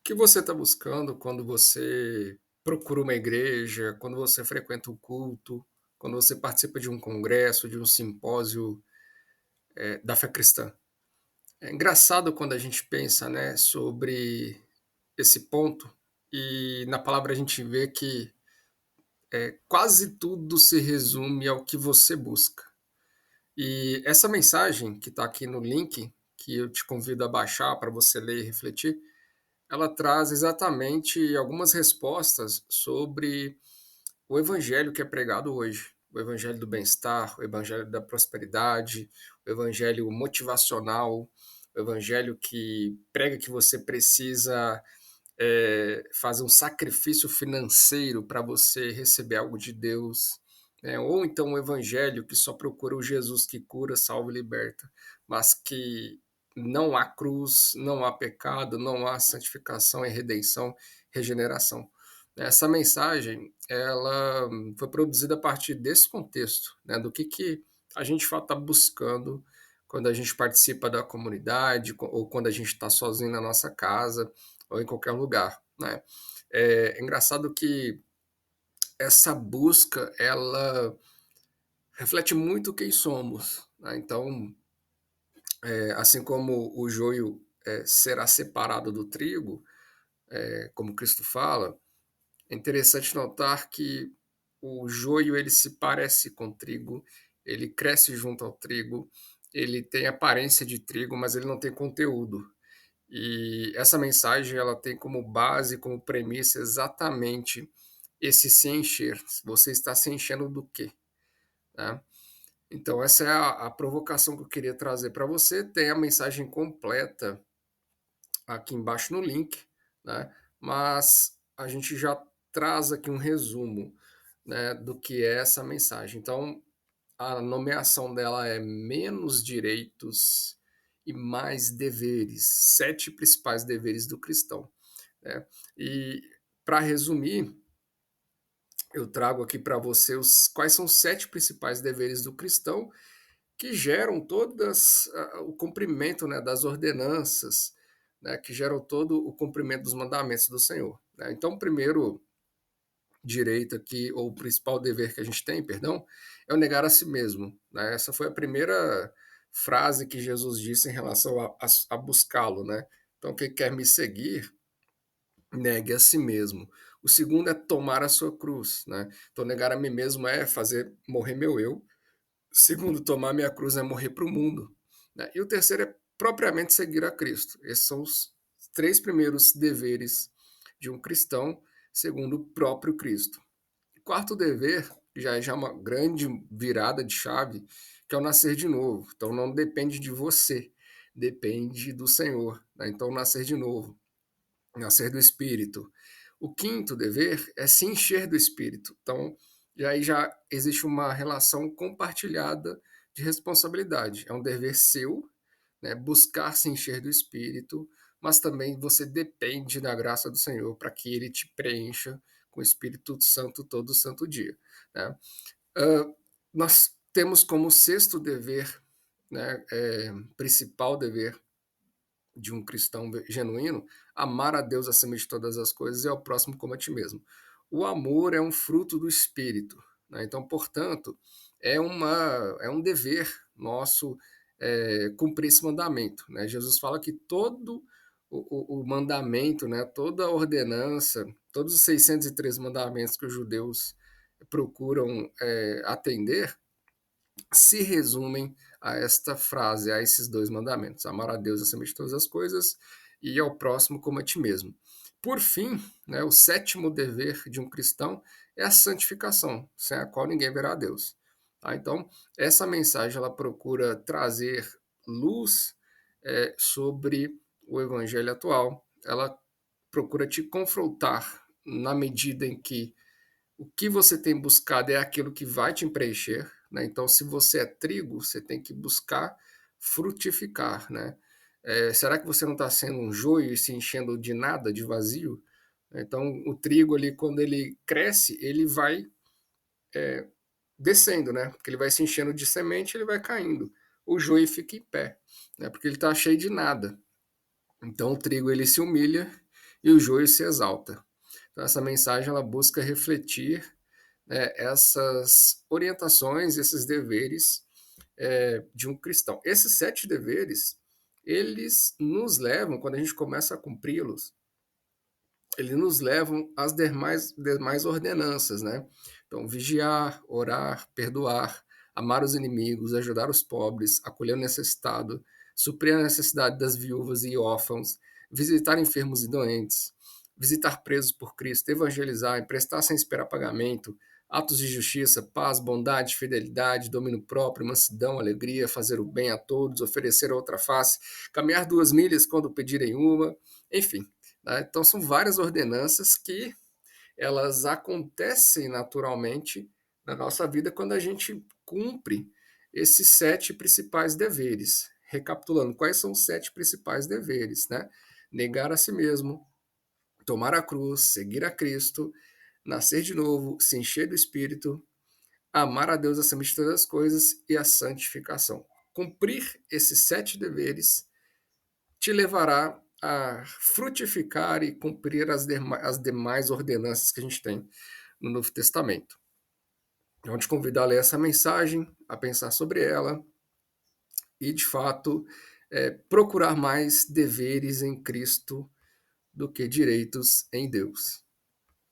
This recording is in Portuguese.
Que você está buscando quando você procura uma igreja, quando você frequenta um culto, quando você participa de um congresso, de um simpósio, da fé cristã? É engraçado quando a gente pensa, né, sobre esse ponto, e na palavra a gente vê que, quase tudo se resume ao que você busca. E essa mensagem que está aqui no link, que eu te convido a baixar para você ler e refletir, ela traz exatamente algumas respostas sobre o evangelho que é pregado hoje. O evangelho do bem-estar, o evangelho da prosperidade, o evangelho motivacional, o evangelho que prega que você precisa fazer um sacrifício financeiro para você receber algo de Deus, né? Ou então o evangelho que só procura o Jesus que cura, salva e liberta, mas que não há cruz, não há pecado, não há santificação e redenção, regeneração. Essa mensagem, ela foi produzida a partir desse contexto, né, do que a gente está buscando quando a gente participa da comunidade, ou quando a gente está sozinho na nossa casa, ou em qualquer lugar, né. É engraçado que essa busca, ela reflete muito quem somos, né. Então, assim como o joio, será separado do trigo, como Cristo fala, é interessante notar que o joio ele se parece com o trigo, ele cresce junto ao trigo, ele tem aparência de trigo, mas ele não tem conteúdo. E essa mensagem ela tem como base, como premissa exatamente esse se encher. Você está se enchendo do quê? Né? Então essa é a provocação que eu queria trazer para você. Tem a mensagem completa aqui embaixo no link, né? Mas a gente já traz aqui um resumo, né, do que é essa mensagem. Então a nomeação dela é menos direitos e mais deveres, 7 principais deveres do cristão, né. E para resumir, eu trago aqui para você os quais são os 7 principais deveres do cristão que geram todas o cumprimento, né, das ordenanças, né, que geram todo o cumprimento dos mandamentos do Senhor, né. Então o primeiro direito aqui, ou o principal dever que a gente tem, perdão, é o negar a si mesmo, né? Essa foi a primeira frase que Jesus disse em relação a buscá-lo, né? Então, quem quer me seguir, negue a si mesmo. O segundo é tomar a sua cruz, né? Então, negar a mim mesmo é fazer morrer meu eu. Segundo, tomar minha cruz é morrer para o mundo, né? E o terceiro é propriamente seguir a Cristo. Esses são os três primeiros deveres de um cristão, segundo o próprio Cristo. Quarto dever já é uma grande virada de chave, que é o nascer de novo. Então não depende de você, depende do Senhor, né? Então nascer de novo, nascer do Espírito. O quinto dever é se encher do Espírito. Então, e aí já existe uma relação compartilhada de responsabilidade. É um dever seu, né, buscar se encher do Espírito, mas também você depende da graça do Senhor para que Ele te preencha com o Espírito Santo todo santo dia, né? Nós temos como sexto dever, né, principal dever de um cristão genuíno, amar a Deus acima de todas as coisas e ao próximo como a ti mesmo. O amor é um fruto do Espírito, né? Então, portanto, é um dever nosso cumprir esse mandamento, né? Jesus fala que todo o mandamento, né, toda a ordenança, todos os 603 mandamentos que os judeus procuram atender, se resumem a esta frase, a esses dois mandamentos: amar a Deus acima de todas as coisas e ao próximo como a ti mesmo. Por fim, né, o sétimo dever de um cristão é a santificação, sem a qual ninguém verá a Deus. Tá? Então, essa mensagem ela procura trazer luz sobre o evangelho atual. Ela procura te confrontar na medida em que o que você tem buscado é aquilo que vai te preencher, né? Então, se você é trigo, você tem que buscar frutificar, né? Será que você não está sendo um joio e se enchendo de nada, de vazio? Então, o trigo ali, quando ele cresce, ele vai descendo, né? Porque ele vai se enchendo de semente, ele vai caindo. O joio fica em pé, né? Porque ele está cheio de nada. Então, o trigo ele se humilha e o joio se exalta. Então, essa mensagem ela busca refletir, né, essas orientações, esses deveres de um cristão. Esses 7 deveres, eles nos levam, quando a gente começa a cumpri-los, eles nos levam às demais ordenanças, né? Então, vigiar, orar, perdoar, amar os inimigos, ajudar os pobres, acolher o necessitado, suprir a necessidade das viúvas e órfãos, visitar enfermos e doentes, visitar presos por Cristo, evangelizar, emprestar sem esperar pagamento, atos de justiça, paz, bondade, fidelidade, domínio próprio, mansidão, alegria, fazer o bem a todos, oferecer a outra face, caminhar 2 milhas quando pedirem uma, enfim, né? Então, são várias ordenanças que elas acontecem naturalmente na nossa vida quando a gente cumpre esses 7 principais deveres. Recapitulando, quais são os 7 principais deveres, né? Negar a si mesmo, tomar a cruz, seguir a Cristo, nascer de novo, se encher do Espírito, amar a Deus acima de todas as coisas e a santificação. Cumprir esses 7 deveres te levará a frutificar e cumprir as demais ordenanças que a gente tem no Novo Testamento. Eu vou te convidar a ler essa mensagem, a pensar sobre ela e, de fato, procurar mais deveres em Cristo do que direitos em Deus.